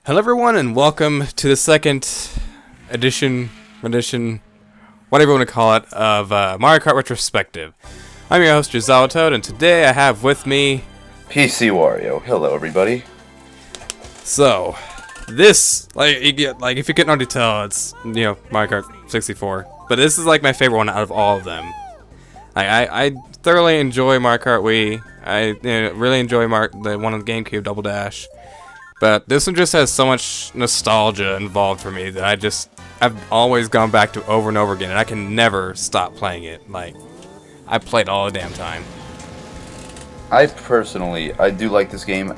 Hello everyone and welcome to the second edition, whatever you want to call it, of Mario Kart Retrospective. I'm your host, Toad, and today I have with me... PC Wario. Hello everybody. So, this, if you couldn't already tell, it's, Mario Kart 64. But this is, my favorite one out of all of them. I thoroughly enjoy Mario Kart Wii. I really enjoy the one on the GameCube, Double Dash. But this one just has so much nostalgia involved for me that I've always gone back to over and over again, and I can never stop playing it. I played all the damn time. I do like this game.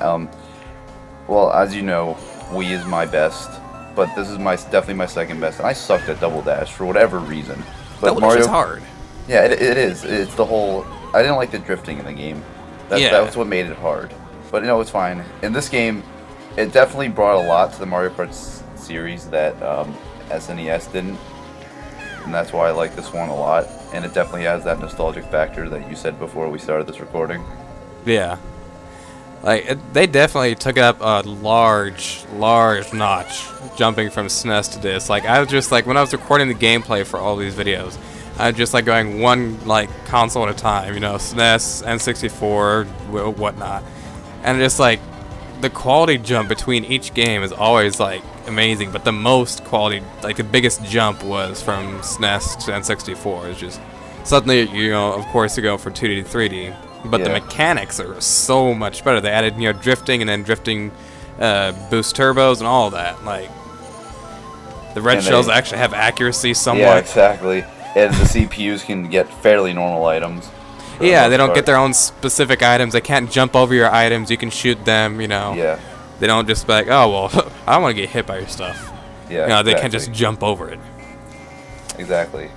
Well, as you know, Wii is my best, but this is definitely my second best, and I sucked at Double Dash for whatever reason. But Double Dash is hard. Yeah, it is. It's the whole... I didn't like the drifting in the game. That's what made it hard. But, it's fine. In this game... It definitely brought a lot to the Mario Kart series that SNES didn't, and that's why I like this one a lot, and it definitely has that nostalgic factor that you said before we started this recording. Yeah. They definitely took it up a large notch, jumping from SNES to this. I was just, when I was recording the gameplay for all these videos, I was just, going one, console at a time, SNES, N64, whatnot, and just, the quality jump between each game is always amazing, but the most quality, the biggest jump was from SNES to N64. It's just something that, of course, to go from 2D to 3D, but the mechanics are so much better. They added drifting and then drifting boost turbos and all that. The red shells actually have accuracy somewhat. Yeah, exactly. And the CPUs can get fairly normal items. Yeah, they don't get their own specific items. They can't jump over your items. You can shoot them, Yeah. They don't just be like, oh, well, I don't want to get hit by your stuff. Yeah, They can't just jump over it. Exactly.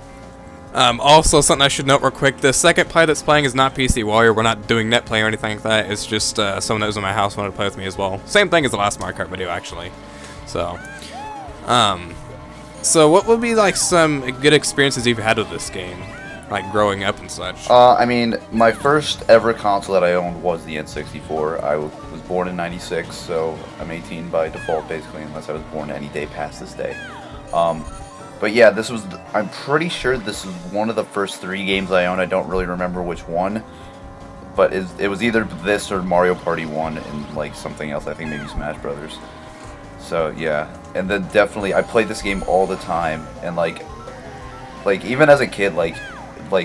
Also, something I should note real quick, the second player that's playing is not PC Warrior. We're not doing net play or anything like that. It's just someone that was in my house wanted to play with me as well. Same thing as the last Mario Kart video, actually. So what would be, some good experiences you've had with this game? Growing up and such. I mean, my first ever console that I owned was the N64. I was born in '96, so I'm 18 by default, basically, unless I was born any day past this day. But yeah, I'm pretty sure this is one of the first 3 games I owned. I don't really remember which one, but it was either this or Mario Party 1 and something else. I think maybe Smash Brothers. So yeah, and then definitely I played this game all the time, and even as a kid,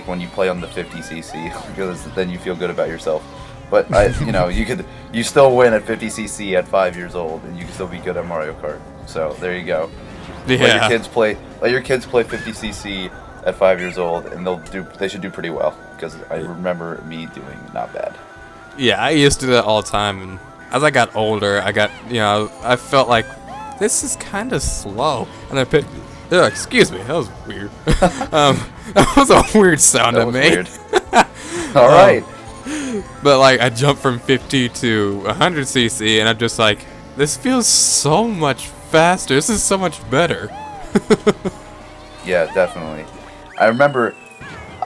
when you play on the 50cc, because then you feel good about yourself. But you still win at 50cc at 5 years old, and you can still be good at Mario Kart. So there you go. Yeah. Let your kids play 50cc at 5 years old, and they should do pretty well, because I remember me doing not bad. Yeah, I used to do that all the time, and as I got older, I felt like this is kind of slow, and I picked. Excuse me, that was weird. That was a weird sound I made. All right. But I jumped from 50 to 100cc, and I'm just this feels so much faster. This is so much better. Yeah, definitely. I remember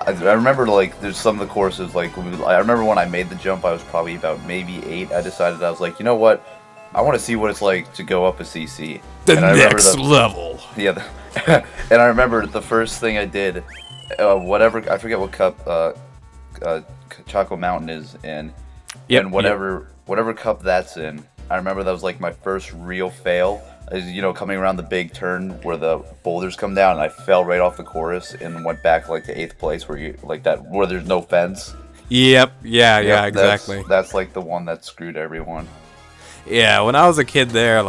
there's some of the courses I remember when I made the jump, I was probably about maybe 8. I decided I was you know what? I want to see what it's like to go up a CC. The next level. Yeah. And I remember the first thing I did, I forget what cup Choco Mountain is in, and whatever cup that's in, I remember that was my first real fail, is coming around the big turn where the boulders come down, and I fell right off the chorus and went back to 8th place where you where there's no fence. Yep. Yeah, exactly. That's the one that screwed everyone. Yeah, when I was a kid there,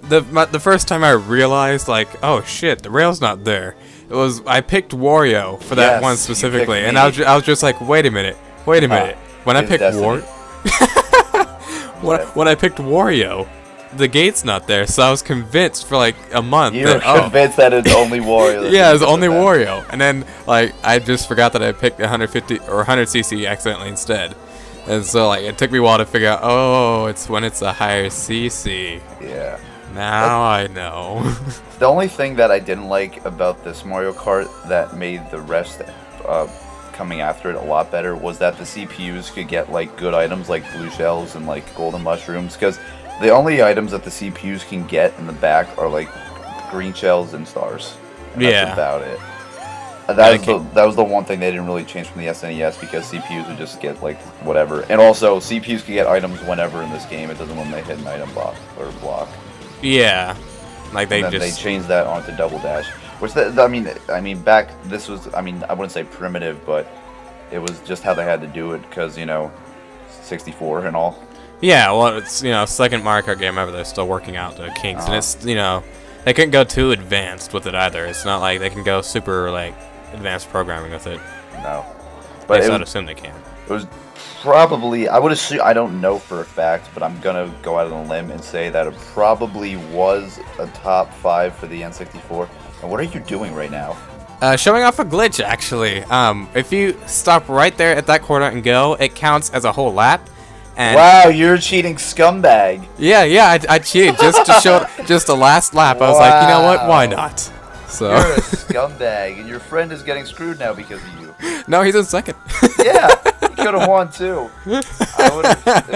the first time I realized, oh shit, the rail's not there. It was, I picked Wario for that one specifically, and I was just wait a minute. When I picked when I picked Wario, the gate's not there, so I was convinced for a month. You were convinced that it's only Wario. Yeah, it's only Wario, and then I just forgot that I picked 150 or 100cc accidentally instead. And so, it took me a while to figure out, oh, it's when it's a higher CC. Yeah. Now I know. The only thing that I didn't like about this Mario Kart that made the rest coming after it a lot better was that the CPUs could get good items like blue shells and golden mushrooms, because The only items that the CPUs can get in the back are like green shells and stars. And that's about it. That was the one thing they didn't really change from the SNES because CPUs would just get like whatever. And also CPUs can get items whenever in this game. It doesn't when they hit an item block or block. Yeah, like they they changed that onto Double Dash. Which I mean back this was I wouldn't say primitive, but it was just how they had to do it because 64 and all. Yeah, well, it's second Mario Kart game ever. They're still working out the kinks, and it's they couldn't go too advanced with it either. It's not like they can go super like advanced programming with it. No, but I'd assume they can. It was probably I would assume I don't know for a fact, but I'm gonna go out on a limb and say that it probably was a top 5 for the N64. And what are you doing right now? Showing off a glitch actually. If you stop right there at that corner and go, it counts as a whole lap. And wow, you're a cheating scumbag. Yeah, I cheated just to show just the last lap. I was like, you know what? Why not? So you're a scumbag, and your friend is getting screwed now because of you. No, he's in second. Yeah, he could have won too. If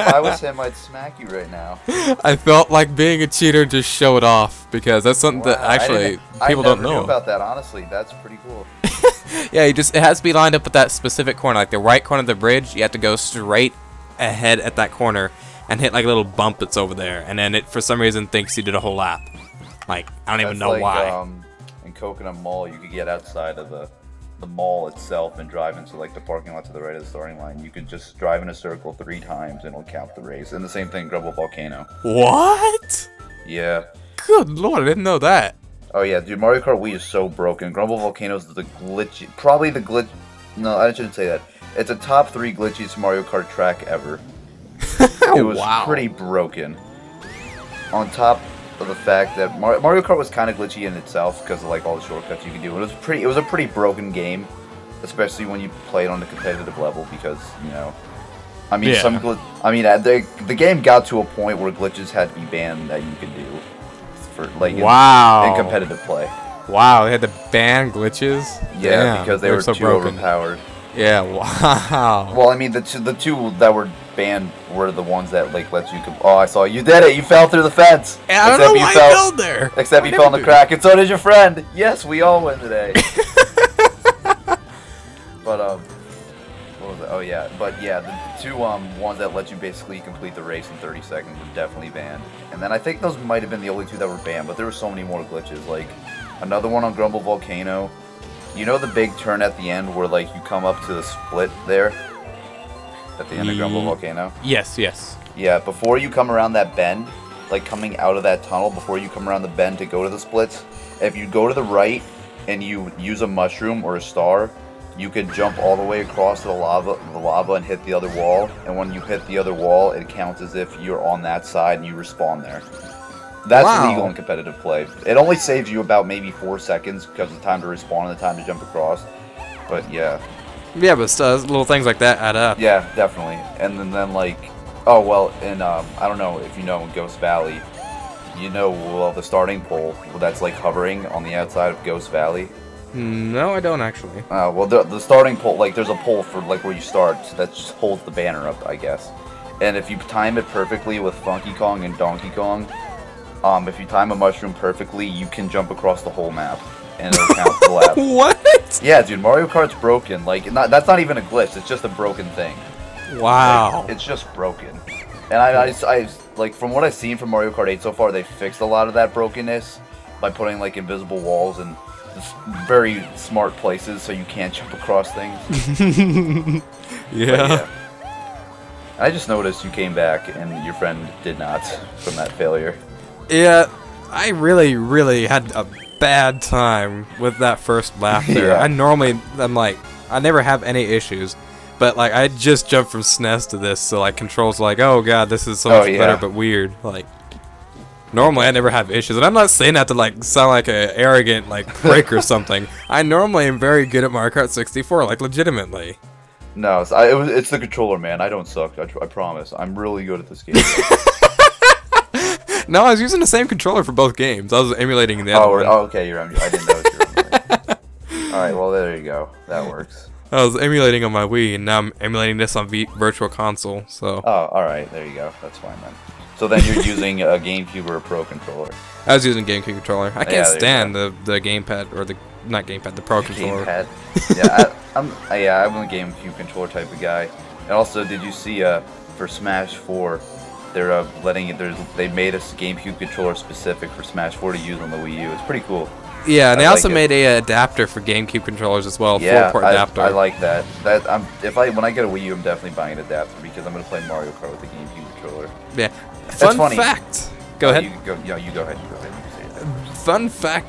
I was him, I'd smack you right now. I felt like being a cheater, just show it off because that's something that actually people don't know. I never knew about that. Honestly, that's pretty cool. Yeah, it has to be lined up with that specific corner, like the right corner of the bridge. You have to go straight ahead at that corner and hit like a little bump that's over there, and then it for some reason thinks you did a whole lap. Like I don't even know why. In Coconut Mall, you could get outside of the mall itself and drive into like the parking lot to the right of the starting line. You could just drive in a circle 3 times and it'll count the race. And the same thing, Grumble Volcano. What? Yeah. Good lord, I didn't know that. Oh yeah, dude, Mario Kart Wii is so broken. Grumble Volcano is the glitch, probably the glitch. No, I shouldn't say that. It's a top 3 glitchiest Mario Kart track ever. It was pretty broken. On top of the fact that Mario Kart was kind of glitchy in itself because of like all the shortcuts you could do. It was a pretty broken game, especially when you play it on the competitive level because the game got to a point where glitches had to be banned that you could do for like in competitive play. Wow, they had to ban glitches. Yeah, because they were too overpowered. Yeah, wow. Well, I mean, the two that were banned were the ones that like let you. Oh, I saw you did it. You fell through the fence. I don't know why you fell there. Except you fell in the crack, and so did your friend. Yes, we all win today. But what was it? Oh yeah, but yeah, the 2 ones that let you basically complete the race in 30 seconds were definitely banned. And then I think those might have been the only 2 that were banned, but there were so many more glitches. Like another one on Grumble Volcano. You know the big turn at the end where like you come up to the split there? At the end of Grumble Volcano? Yes, yes. Yeah, before you come around that bend, like coming out of that tunnel, before you come around the bend to go to the splits, if you go to the right and you use a mushroom or a star, you can jump all the way across the lava and hit the other wall, and when you hit the other wall, it counts as if you're on that side and you respawn there. That's legal in competitive play. It only saves you about maybe 4 seconds because of the time to respawn and the time to jump across. But yeah. Yeah, but little things like that add up. Yeah, definitely. And then like, oh well, in I don't know if you know in Ghost Valley, the starting pole that's like hovering on the outside of Ghost Valley. No, I don't actually. Well, the starting pole, like there's a pole for like where you start that just holds the banner up, I guess. And if you time it perfectly with Funky Kong and Donkey Kong. If you time a mushroom perfectly, you can jump across the whole map, and it'll count the lap. What? Yeah, dude, Mario Kart's broken. Like, that's not even a glitch. It's just a broken thing. Wow. Like, it's just broken. And I like from what I've seen from Mario Kart 8 so far, they fixed a lot of that brokenness by putting like invisible walls in very smart places so you can't jump across things. Yeah. I just noticed you came back and your friend did not from that failure. Yeah, I really had a bad time with that first lap there. Yeah. I never have any issues, but like I just jumped from SNES to this, so like controls like, oh god, this is so much better but weird. Like normally I never have issues, and I'm not saying that to like sound like an arrogant like prick or something. I normally am very good at Mario Kart 64, like legitimately. No, it's the controller, man. I don't suck. I promise. I'm really good at this game. No, I was using the same controller for both games. I was emulating the other one. Oh, okay. I didn't know you were emulating. Alright, well, there you go. That works. I was emulating on my Wii, and now I'm emulating this on Virtual Console, so... Oh, alright. There you go. That's fine, then. So then you're using a GameCube or a Pro controller. I was using GameCube controller. I can't Yeah, stand the gamepad or the not gamepad, the Pro controller. Gamepad. Yeah, I'm a GameCube controller type of guy. And also, did you see for Smash 4, they're they made a GameCube controller specific for Smash 4 to use on the Wii U. It's pretty cool. Yeah, and they also like made a adapter for GameCube controllers as well, yeah, 4-port adapter. I like that. When I get a Wii U, I'm definitely buying an adapter because I'm gonna play Mario Kart with the GameCube controller. Yeah. That's funny. Fact. Go ahead. You go ahead. You go ahead. You say that. Fun fact.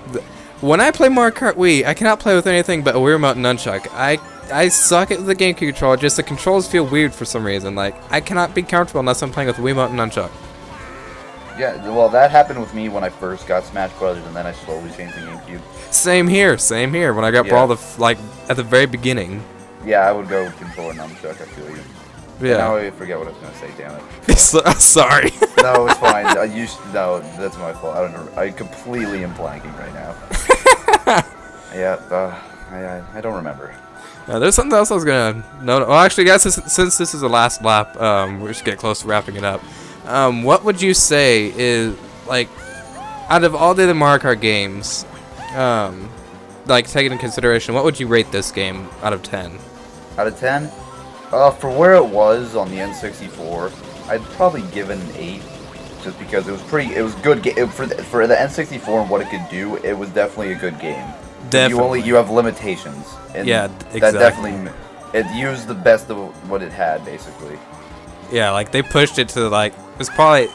When I play Mario Kart Wii, I cannot play with anything but a Wii Remote and Nunchuck. I suck at the GameCube controller. Just the controls feel weird for some reason. Like I cannot be comfortable unless I'm playing with Wii Remote and Nunchuck. Yeah, well, that happened with me when I first got Smash Brothers, and then I slowly changed to GameCube. Same here. Same here. When I got Brawl, at the very beginning. Yeah, I would go controller nunchuck. I feel you. Yeah. Now I forget what I was gonna say. Damn it. Sorry. No, it's fine. No, that's my fault. I don't know. I completely am blanking right now. Yeah. I don't remember. There's something else I was gonna note. Well, actually, guys, since this is the last lap, we should get close to wrapping it up. What would you say is, like, out of all the other Mario Kart games, like, taking into consideration, what would you rate this game out of 10? Out of 10? For where it was on the N64, I'd probably give it an 8, just because it was good for the N64 and what it could do. It was definitely a good game. Definitely. You have limitations. And yeah, exactly. That definitely, it used the best of what it had, basically. Yeah, like they pushed it to they probably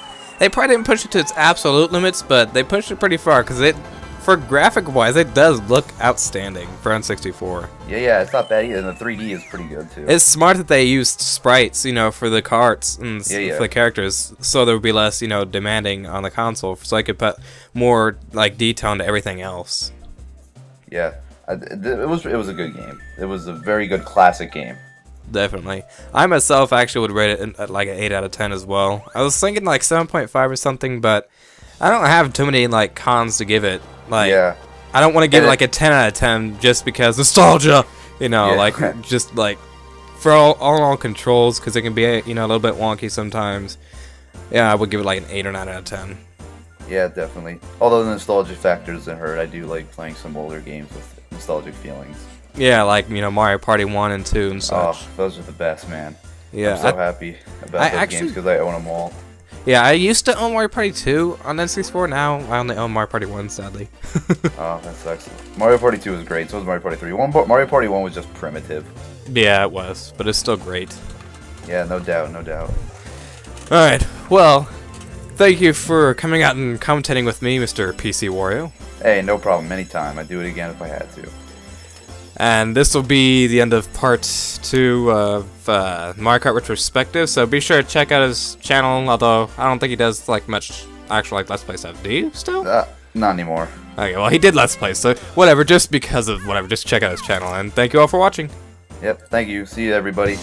didn't push it to its absolute limits, but they pushed it pretty far because for graphic wise, it does look outstanding for N64. Yeah, it's not bad either. And the 3D is pretty good too. It's smart that they used sprites, for the carts and for the characters, so there would be less, demanding on the console, so I could put more detail into everything else. Yeah, it was a good game. It was a very good classic game. Definitely. I myself actually would rate it at like an 8 out of 10 as well. I was thinking like 7.5 or something, but I don't have too many cons to give it. Yeah. I don't want to give it like a 10 out of 10 just because nostalgia, Yeah. just for all controls, because it can be a little bit wonky sometimes. Yeah, I would give it like an 8 or 9 out of 10. Yeah, definitely. Although the nostalgia factor doesn't hurt, I do like playing some older games with nostalgic feelings. Yeah, like Mario Party 1 and 2 and such. Oh, those are the best, man. Yeah, I'm so happy about those games because I own them all. Yeah, I used to own Mario Party 2 on N64. Now I only own Mario Party 1, sadly. Oh, that sucks. Mario Party 2 was great. So was Mario Party 3. Mario Party 1 was just primitive. Yeah, it was, but it's still great. Yeah, no doubt, no doubt. All right, well, thank you for coming out and commentating with me, Mr. PC Wario. Hey, no problem. Anytime. I'd do it again if I had to. And this will be the end of part 2 of Mario Kart Retrospective, so be sure to check out his channel, although I don't think he does much actual Let's Play stuff. Do you still? Not anymore. Okay, well he did Let's Play, so whatever, just because of whatever, just check out his channel, and thank you all for watching. Yep, thank you. See you, everybody.